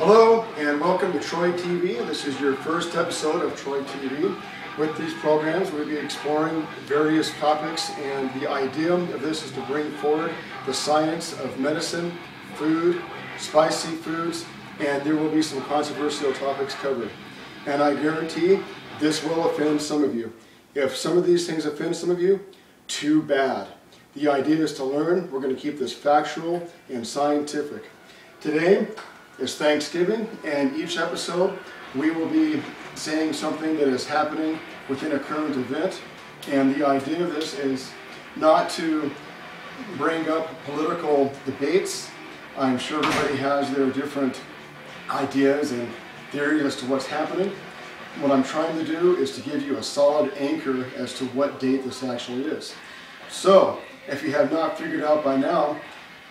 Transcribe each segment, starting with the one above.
Hello and welcome to Troy TV. This is your first episode of Troy TV. With these programs, we'll be exploring various topics, and the idea of this is to bring forward the science of medicine, food, spicy foods, and there will be some controversial topics covered. And I guarantee this will offend some of you. If some of these things offend some of you, too bad. The idea is to learn. We're going to keep this factual and scientific. Today is Thanksgiving, and each episode we will be saying something that is happening within a current event. And the idea of this is not to bring up political debates. I'm sure everybody has their different ideas and theories as to what's happening. What I'm trying to do is to give you a solid anchor as to what date this actually is. So, if you have not figured out by now,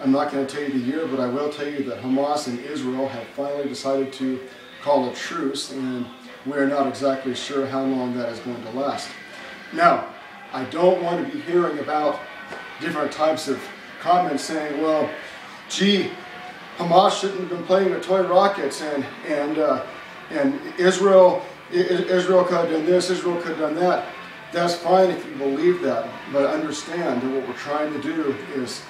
I'm not going to tell you the year, but I will tell you that Hamas and Israel have finally decided to call a truce, and we're not exactly sure how long that is going to last. Now, I don't want to be hearing about different types of comments saying, well, gee, Hamas shouldn't have been playing with toy rockets, and Israel could have done this, Israel could have done that. That's fine if you believe that, but understand that what we're trying to do is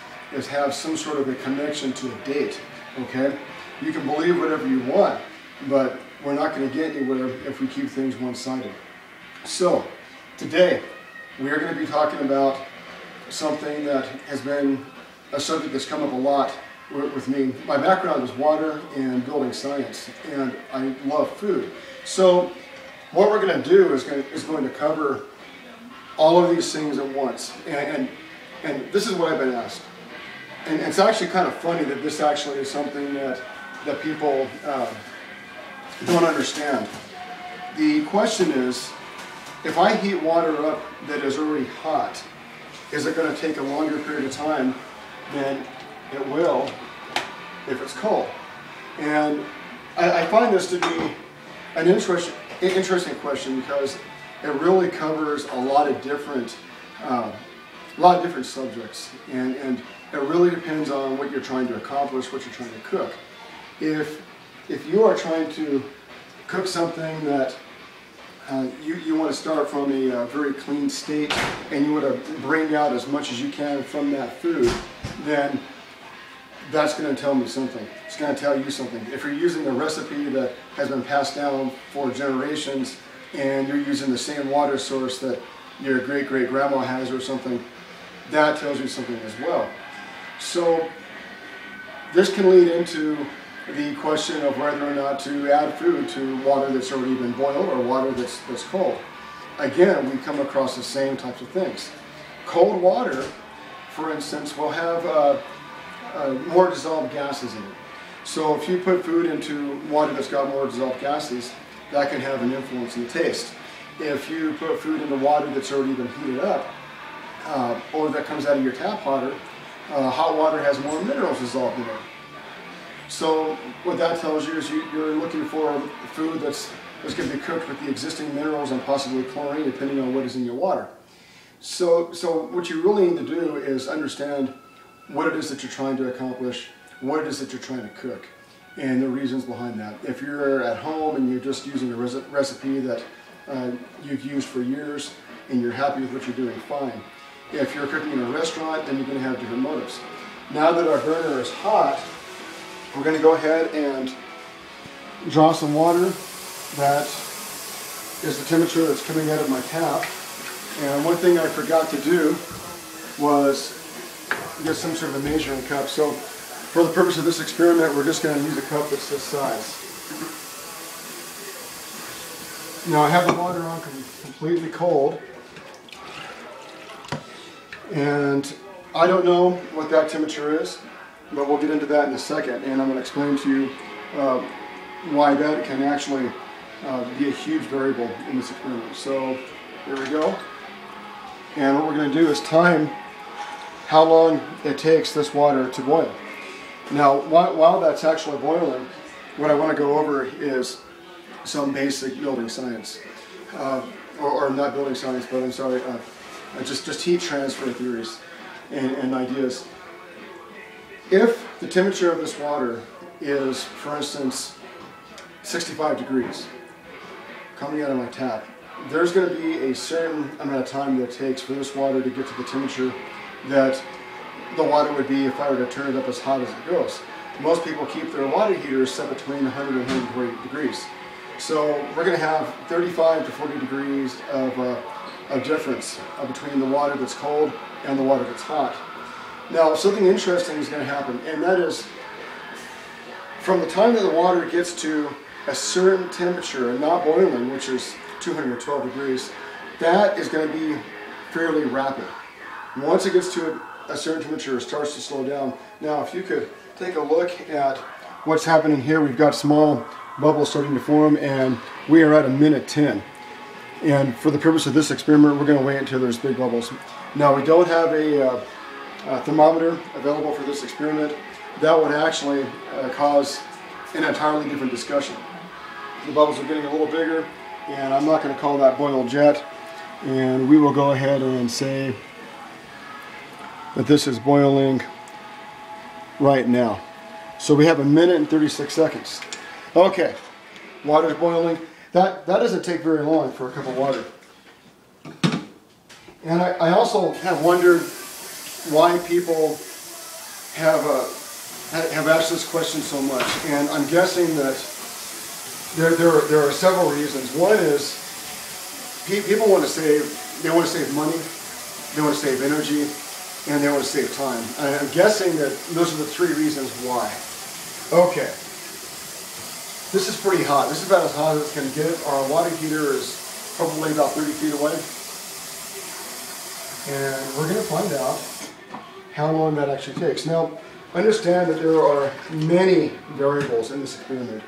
have some sort of a connection to a date, okay? You can believe whatever you want, but we're not going to get anywhere if we keep things one-sided. So, today, we are going to be talking about something that has been a subject that's come up a lot with me. My background is water and building science, and I love food. So, what we're going to do is going to cover all of these things at once, and this is what I've been asked. And it's actually kind of funny that this actually is something that people don't understand. The question is, if I heat water up that is already hot, is it going to take a longer period of time than it will if it's cold? And I find this to be an interesting question because it really covers a lot of different subjects, and it really depends on what you're trying to accomplish, what you're trying to cook. If you are trying to cook something that you want to start from a very clean state, and you want to bring out as much as you can from that food, then that's going to tell me something. It's going to tell you something. If you're using a recipe that has been passed down for generations, and you're using the same water source that your great-great-grandma has or something, that tells you something as well. So this can lead into the question of whether or not to add food to water that's already been boiled or water that's cold. Again, we come across the same types of things. Cold water, for instance, will have more dissolved gases in it. So if you put food into water that's got more dissolved gases, that can have an influence in the taste. If you put food into water that's already been heated up, or that comes out of your tap water, hot water has more minerals dissolved in it. So what that tells you is you're looking for food that's going to be cooked with the existing minerals and possibly chlorine, depending on what is in your water. So what you really need to do is understand what it is that you're trying to accomplish, what it is that you're trying to cook, and the reasons behind that. If you're at home and you're just using a recipe that you've used for years and you're happy with what you're doing, fine. If you're cooking in a restaurant, then you're going to have different motives. Now that our burner is hot, we're going to go ahead and draw some water that is the temperature that's coming out of my tap. And one thing I forgot to do was get some sort of a measuring cup. So for the purpose of this experiment, we're just going to use a cup that's this size. Now I have the water on completely cold, and I don't know what that temperature is, but we'll get into that in a second, and I'm going to explain to you why that can actually be a huge variable in this experiment. So here we go, and what we're going to do is time how long it takes this water to boil. Now while that's actually boiling, what I want to go over is some basic building science, or not building science, but I'm sorry, just heat transfer theories and ideas. If the temperature of this water is, for instance, 65 degrees coming out of my tap, there's going to be a certain amount of time that it takes for this water to get to the temperature that the water would be if I were to turn it up as hot as it goes. Most people keep their water heaters set between 100 and 140 degrees. So we're going to have 35 to 40 degrees of difference between the water that's cold and the water that's hot. Now, something interesting is going to happen, and that is from the time that the water gets to a certain temperature, and not boiling, which is 212 degrees, that is going to be fairly rapid. Once it gets to a certain temperature, it starts to slow down. Now, if you could take a look at what's happening here, we've got small bubbles starting to form, and we are at a minute 10. And for the purpose of this experiment, we're going to wait until there's big bubbles. Now, we don't have a thermometer available for this experiment. That would actually cause an entirely different discussion. The bubbles are getting a little bigger, and I'm not going to call that boiled jet. And we will go ahead and say that this is boiling right now. So we have a minute and 36 seconds. Okay, water's boiling. That doesn't take very long for a cup of water. And I also have wondered why people have asked this question so much, and I'm guessing that there are several reasons. One is people want to save. They want to save money, they want to save energy, and they want to save time. And I'm guessing that those are the three reasons why. Okay, this is pretty hot. This is about as hot as it's going to get. Our water heater is probably about 30 feet away, and we're going to find out how long that actually takes. Now, understand that there are many variables in this experiment.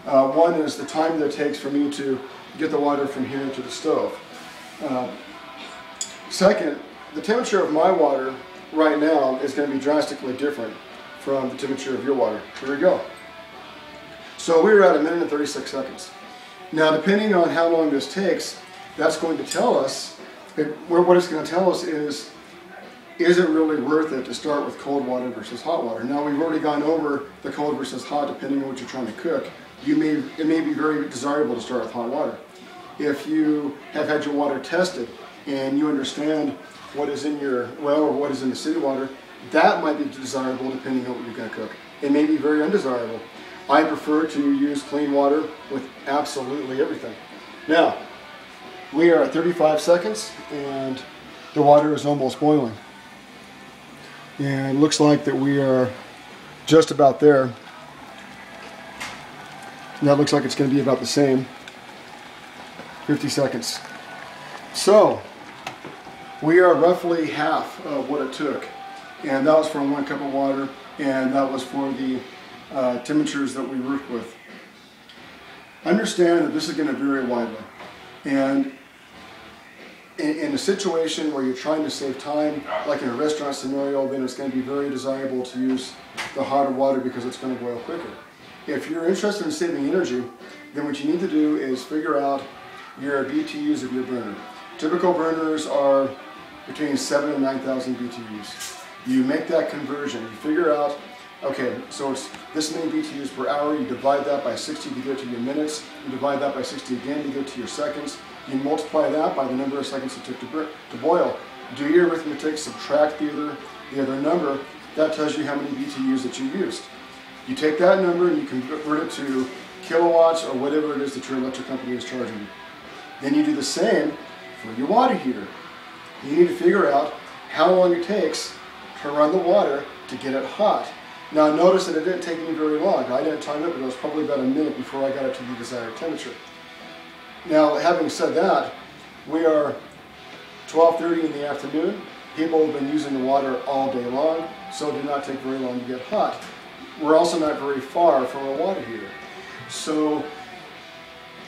One is the time that it takes for me to get the water from here to the stove. Second, the temperature of my water right now is going to be drastically different from the temperature of your water. Here we go. So we're at a minute and 36 seconds. Now, depending on how long this takes, that's going to tell us, what it's going to tell us is it really worth it to start with cold water versus hot water? Now, we've already gone over the cold versus hot depending on what you're trying to cook. It may be very desirable to start with hot water. If you have had your water tested and you understand what is in your well or what is in the city water, that might be desirable depending on what you're going to cook. It may be very undesirable. I prefer to use clean water with absolutely everything. Now, we are at 35 seconds and the water is almost boiling. And it looks like that we are just about there. And that looks like it's going to be about the same. 50 seconds. So, we are roughly half of what it took. And that was for 1 cup of water, and that was for the temperatures that we worked with. Understand that this is going to vary widely. And in a situation where you're trying to save time, like in a restaurant scenario, then it's going to be very desirable to use the hotter water because it's going to boil quicker. If you're interested in saving energy, then what you need to do is figure out your BTUs of your burner. Typical burners are between 7,000 and 9,000 BTUs. You make that conversion. You figure out, okay, so it's this many BTUs per hour. You divide that by 60 to get to your minutes. You divide that by 60 again to get to your seconds. You multiply that by the number of seconds it took to boil. Do your arithmetic, subtract the other number. That tells you how many BTUs that you used. You take that number and you convert it to kilowatts or whatever it is that your electric company is charging you. Then you do the same for your water heater. You need to figure out how long it takes to run the water to get it hot. Now notice that it didn't take me very long. I didn't time it, but it was probably about a minute before I got it to the desired temperature. Now, having said that, we are 12:30 in the afternoon. People have been using the water all day long, so it did not take very long to get hot. We're also not very far from a water heater. So,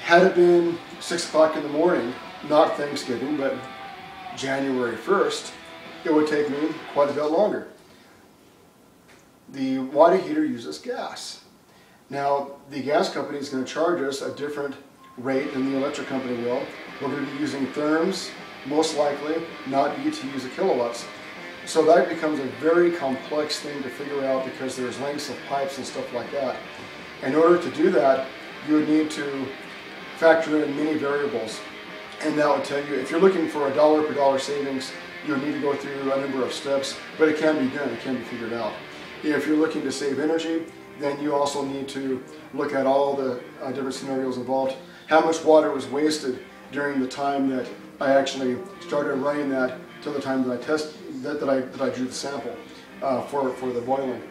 had it been 6 o'clock in the morning, not Thanksgiving, but January 1st, it would take me quite a bit longer. The water heater uses gas. Now, the gas company is going to charge us a different rate than the electric company will. We're going to be using therms, most likely, not BTUs of kilowatts. So that becomes a very complex thing to figure out because there's lengths of pipes and stuff like that. In order to do that, you would need to factor in many variables. And that will tell you, if you're looking for a dollar per dollar savings, you'll need to go through a number of steps, but it can be done, it can be figured out. If you're looking to save energy, then you also need to look at all the different scenarios involved. How much water was wasted during the time that I actually started running that till the time that I drew the sample for the boiling.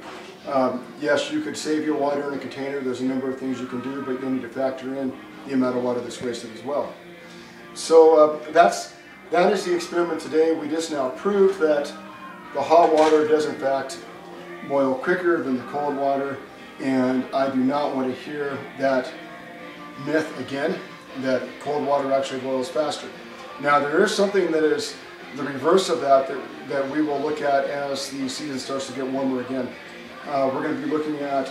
Yes, you could save your water in a container. There's a number of things you can do, but you'll need to factor in the amount of water that's wasted as well. So that is the experiment today. We just now proved that the hot water does in fact boil quicker than the cold water, and I do not want to hear that myth again, that cold water actually boils faster. Now there is something that is the reverse of that we will look at as the season starts to get warmer again. We're going to be looking at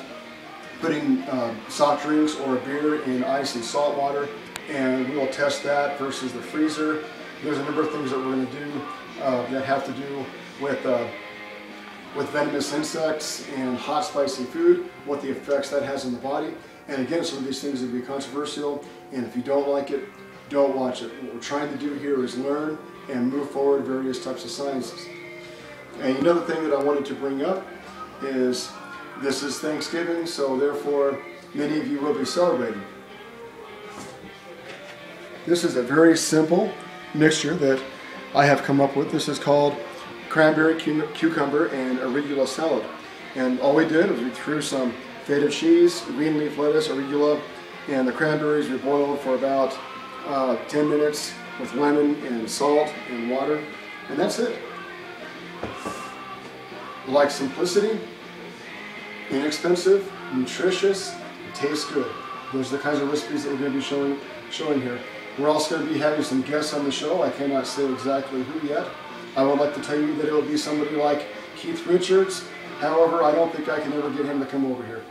putting soft drinks or beer in ice and salt water, and we will test that versus the freezer. There's a number of things that we're going to do that have to do with venomous insects and hot spicy food, what the effects that has on the body. And again, some of these things will be controversial, and if you don't like it, don't watch it. What we're trying to do here is learn and move forward various types of sciences. And another thing that I wanted to bring up is this is Thanksgiving, so therefore many of you will be celebrating. This is a very simple mixture that I have come up with. This is called cranberry, cucumber, and arugula salad. And all we did was we threw some feta cheese, green leaf lettuce, arugula, and the cranberries we boiled for about 10 minutes with lemon and salt and water, and that's it. Like simplicity, inexpensive, nutritious, and tastes good. Those are the kinds of recipes that we're going to be showing here. We're also going to be having some guests on the show. I cannot say exactly who yet. I would like to tell you that it will be somebody like Keith Richards. However, I don't think I can ever get him to come over here.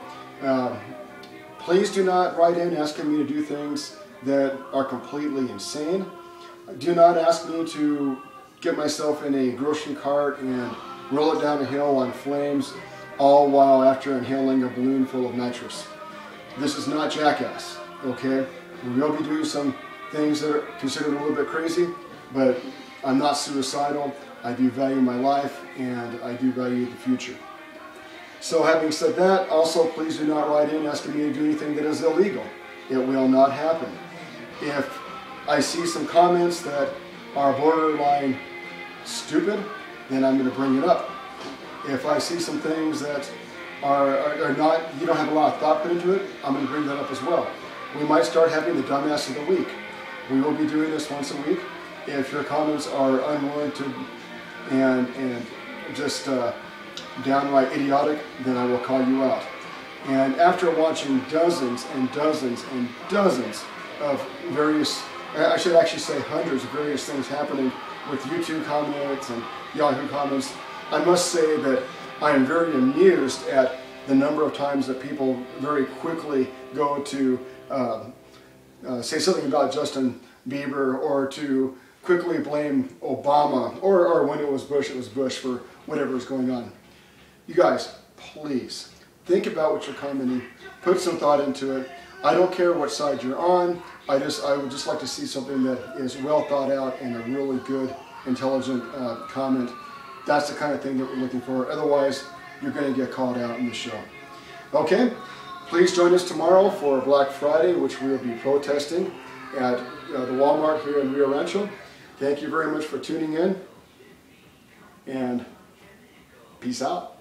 Please do not write in asking me to do things that are completely insane. Do not ask me to get myself in a grocery cart and roll it down a hill on flames, all while after inhaling a balloon full of nitrous. This is not Jackass, okay? We will be doing some things that are considered a little bit crazy, but I'm not suicidal. I do value my life, and I do value the future. So having said that, also please do not write in asking me to do anything that is illegal. It will not happen. If I see some comments that are borderline stupid, then I'm going to bring it up. If I see some things that are not, you don't have a lot of thought put into it, I'm going to bring that up as well. We might start having the dumbass of the week. We will be doing this once a week. If your comments are unwarranted and just downright idiotic, then I will call you out. And after watching dozens and dozens and dozens of various, I should actually say hundreds of various things happening with YouTube comments and Yahoo comments, I must say that I am very amused at the number of times that people very quickly go to say something about Justin Bieber, or to quickly blame Obama, or when it was Bush for whatever is going on. You guys, please think about what you're commenting, put some thought into it. I don't care what side you're on. I would just like to see something that is well thought out and a really good, intelligent comment. That's the kind of thing that we're looking for. Otherwise, you're going to get called out in the show. Okay? Please join us tomorrow for Black Friday, which we will be protesting at the Walmart here in Rio Rancho. Thank you very much for tuning in, and peace out.